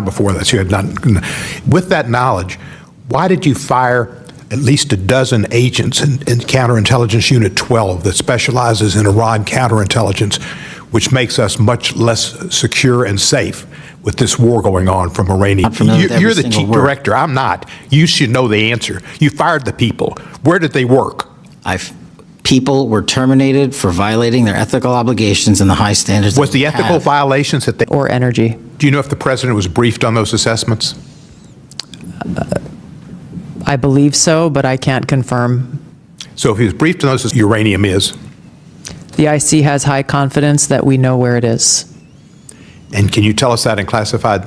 Before that, you had not. With that knowledge, why did you fire at least a dozen agents in Counterintelligence Unit 12 that specializes in Iran counterintelligence, which makes us much less secure and safe with this war going on from Iranian? You're the chief director. I'm not. You should know the answer. You fired the people. Where did they work? People were terminated for violating their ethical obligations and the high standards. Was the ethical violations that they... Or energy. Do you know if the president was briefed on those assessments? I believe so, but I can't confirm. So if he was briefed on those, uranium is? The IC has high confidence that we know where it is. And can you tell us that in classified?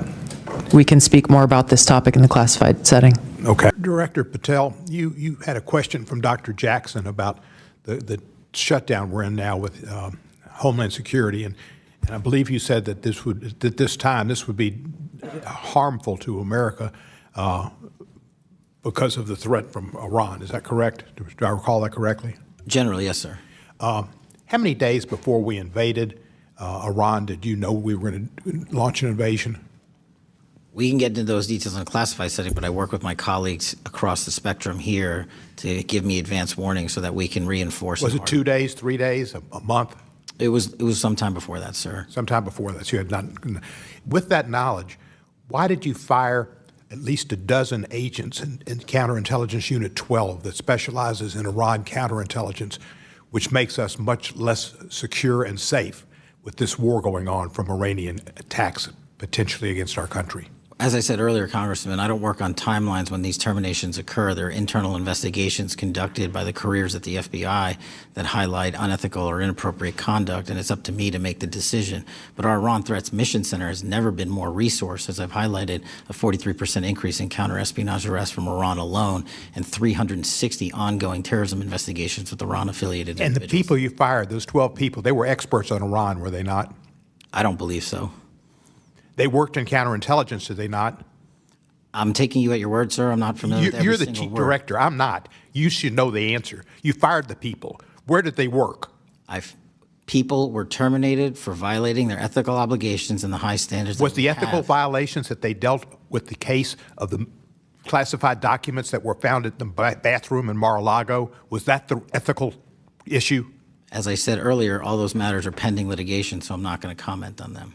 We can speak more about this topic in the classified setting. Okay. Director Patel, you had a question from Dr. Jackson about the shutdown we're in now with Homeland Security, and I believe you said that this would be harmful to America because of the threat from Iran. Is that correct? Do I recall that correctly? Generally, yes, sir. How many days before we invaded Iran did you know we were going to launch an invasion? We can get into those details in a classified setting, but I work with my colleagues across the spectrum here to give me advance warning so that we can reinforce. Was it 2 days, 3 days, a month? It was sometime before that, sir. Sometime before that. So you had not. With that knowledge, why did you fire at least a dozen agents in Counterintelligence Unit 12 that specializes in Iran counterintelligence, which makes us much less secure and safe with this war going on from Iranian attacks potentially against our country? As I said earlier, Congressman, I don't work on timelines when these terminations occur. There are internal investigations conducted by the careers at the FBI that highlight unethical or inappropriate conduct, and it's up to me to make the decision. But our Iran Threats Mission Center has never been more resourced. As I've highlighted, a 43% increase in counter-espionage arrests from Iran alone, and 360 ongoing terrorism investigations with Iran-affiliated individuals. And the people you fired, those 12 people, they were experts on Iran, were they not? I don't believe so. They worked in counterintelligence, did they not? I'm taking you at your word, sir. I'm not familiar with every single word. You're the chief director. I'm not. You should know the answer. You fired the people. Where did they work? People were terminated for violating their ethical obligations and the high standards. Was the ethical violations that they dealt with the case of the classified documents that were found at the bathroom in Mar-a-Lago, was that the ethical issue? As I said earlier, all those matters are pending litigation, so I'm not going to comment on them.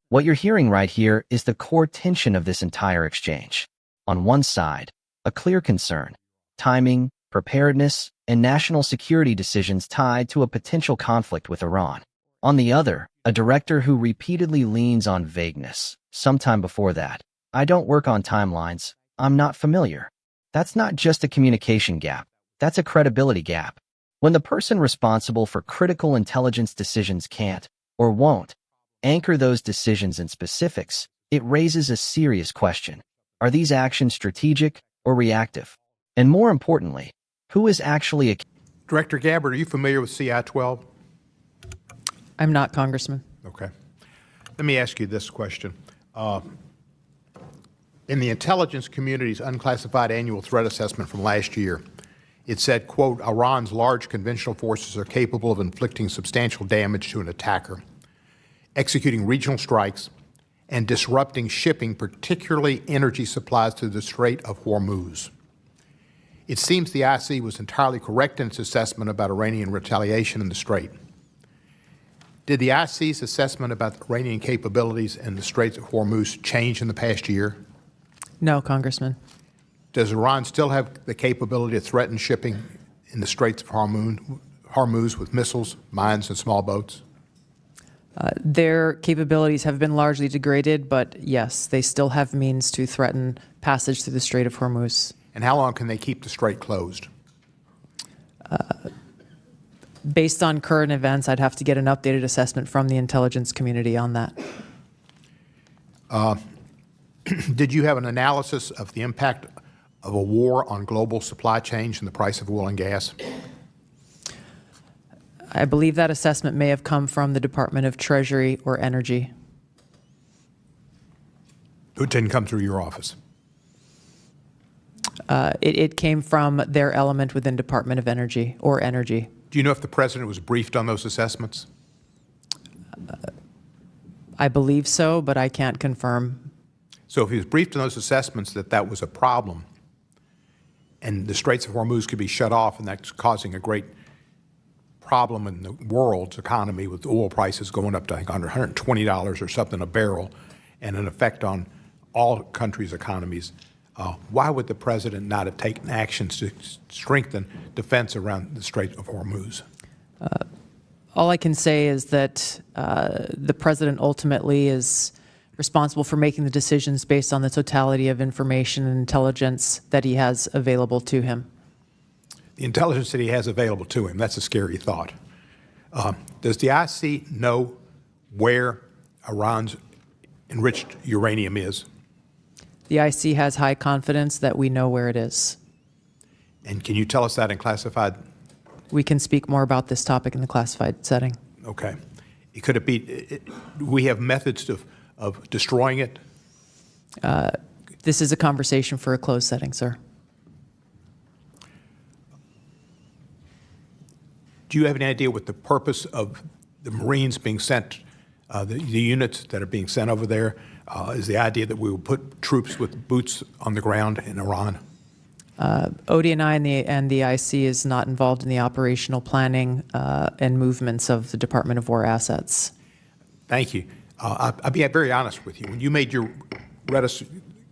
What you're hearing right here is the core tension of this entire exchange. On one side, a clear concern, timing, preparedness, and national security decisions tied to a potential conflict with Iran. On the other, a director who repeatedly leans on vagueness. Sometime before that, I don't work on timelines. I'm not familiar. That's not just a communication gap. That's a credibility gap. When the person responsible for critical intelligence decisions can't, or won't, anchor those decisions in specifics, it raises a serious question. Are these actions strategic or reactive? And more importantly, who is actually a... Director Gabbard, are you familiar with CI-12? I'm not, Congressman. Okay. Let me ask you this question. In the intelligence community's unclassified annual threat assessment from last year, it said, quote, Iran's large conventional forces are capable of inflicting substantial damage to an attacker, executing regional strikes, and disrupting shipping, particularly energy supplies to the Strait of Hormuz. It seems the IC was entirely correct in its assessment about Iranian retaliation in the Strait. Did the IC's assessment about the Iranian capabilities in the Straits of Hormuz change in the past year? No, Congressman. Does Iran still have the capability to threaten shipping in the Straits of Hormuz with missiles, mines, and small boats? Their capabilities have been largely degraded, but yes, they still have means to threaten passage through the Strait of Hormuz. And how long can they keep the strait closed? Based on current events, I'd have to get an updated assessment from the intelligence community on that. Did you have an analysis of the impact of a war on global supply chains and the price of oil and gas? I believe that assessment may have come from the Department of Treasury or Energy. It didn't come through your office? It came from their element within Department of Energy or Energy. Do you know if the president was briefed on those assessments? I believe so, but I can't confirm. So if he was briefed in those assessments that that was a problem and the Straits of Hormuz could be shut off and that's causing a great problem in the world's economy with oil prices going up to, I think, under $120 or something a barrel and an effect on all countries' economies, why would the president not have taken actions to strengthen defense around the Strait of Hormuz? All I can say is that the president ultimately is responsible for making the decisions based on the totality of information and intelligence that he has available to him. The intelligence that he has available to him, that's a scary thought. Does the IC know where Iran's enriched uranium is? The IC has high confidence that we know where it is. And can you tell us that in classified? We can speak more about this topic in the classified setting. Okay. Could it be, we have methods of destroying it? This is a conversation for a closed setting, sir. Do you have any idea what the purpose of the Marines being sent, the units that are being sent over there, is the idea that we will put troops with boots on the ground in Iran? ODNI and the IC is not involved in the operational planning and movements of the Department of War assets. Thank you. I'll be very honest with you. When you made your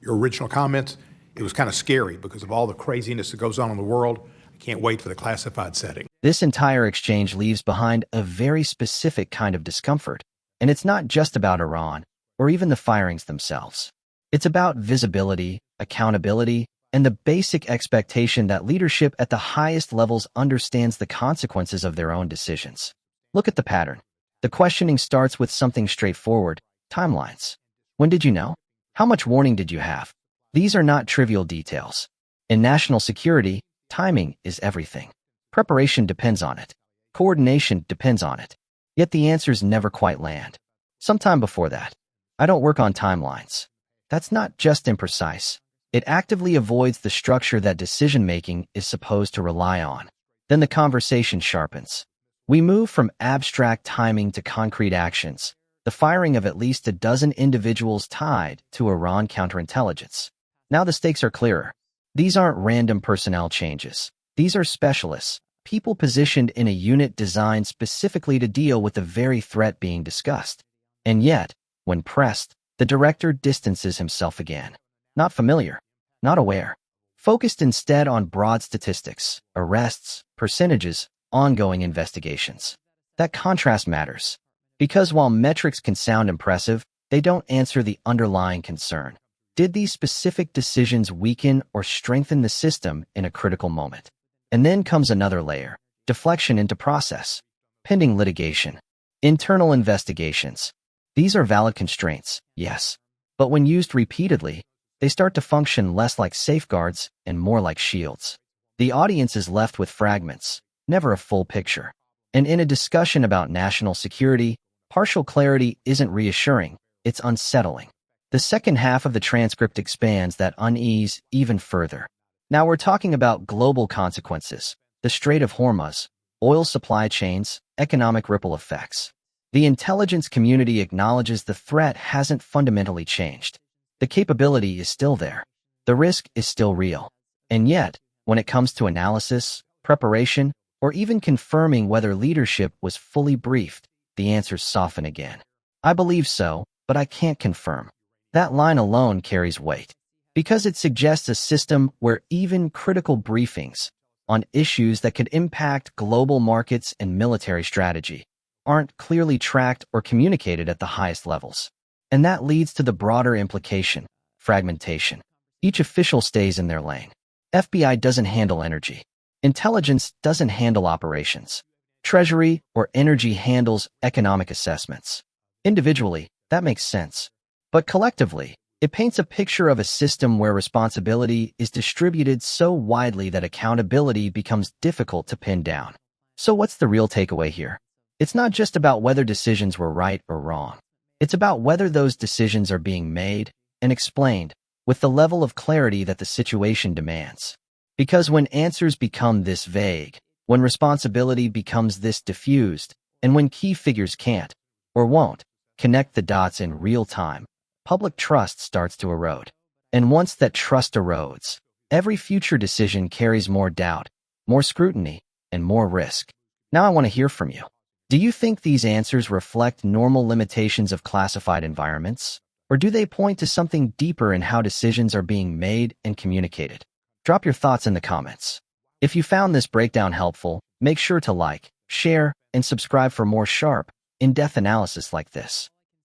original comments, it was kind of scary because of all the craziness that goes on in the world. I can't wait for the classified setting. This entire exchange leaves behind a very specific kind of discomfort, and it's not just about Iran or even the firings themselves. It's about visibility, accountability, and the basic expectation that leadership at the highest levels understands the consequences of their own decisions. Look at the pattern. The questioning starts with something straightforward: timelines. When did you know? How much warning did you have? These are not trivial details. In national security, timing is everything. Preparation depends on it. Coordination depends on it. Yet the answers never quite land. Sometime before that. I don't work on timelines. That's not just imprecise. It actively avoids the structure that decision-making is supposed to rely on. Then the conversation sharpens. We move from abstract timing to concrete actions, the firing of at least a dozen individuals tied to Iran counterintelligence. Now the stakes are clearer. These aren't random personnel changes. These are specialists, people positioned in a unit designed specifically to deal with the very threat being discussed. And yet, when pressed, the director distances himself again. Not familiar, not aware. Focused instead on broad statistics, arrests, percentages, ongoing investigations. That contrast matters. Because while metrics can sound impressive, they don't answer the underlying concern. Did these specific decisions weaken or strengthen the system in a critical moment? And then comes another layer: deflection into process. Pending litigation. Internal investigations. These are valid constraints, yes. But when used repeatedly, they start to function less like safeguards and more like shields. The audience is left with fragments, never a full picture. And in a discussion about national security, partial clarity isn't reassuring, it's unsettling. The second half of the transcript expands that unease even further. Now we're talking about global consequences, the Strait of Hormuz, oil supply chains, economic ripple effects. The intelligence community acknowledges the threat hasn't fundamentally changed. The capability is still there. The risk is still real. And yet, when it comes to analysis, preparation, or even confirming whether leadership was fully briefed, the answers soften again. I believe so, but I can't confirm. That line alone carries weight, because it suggests a system where even critical briefings on issues that could impact global markets and military strategy aren't clearly tracked or communicated at the highest levels. And that leads to the broader implication: fragmentation. Each official stays in their lane. FBI doesn't handle energy. Intelligence doesn't handle operations. Treasury or energy handles economic assessments. Individually, that makes sense. But collectively, it paints a picture of a system where responsibility is distributed so widely that accountability becomes difficult to pin down. So what's the real takeaway here? It's not just about whether decisions were right or wrong. It's about whether those decisions are being made and explained with the level of clarity that the situation demands. Because when answers become this vague, when responsibility becomes this diffused, and when key figures can't, or won't, connect the dots in real time, public trust starts to erode. And once that trust erodes, every future decision carries more doubt, more scrutiny, and more risk. Now I want to hear from you. Do you think these answers reflect normal limitations of classified environments? Or do they point to something deeper in how decisions are being made and communicated? Drop your thoughts in the comments. If you found this breakdown helpful, make sure to like, share, and subscribe for more sharp, in-depth analysis like this.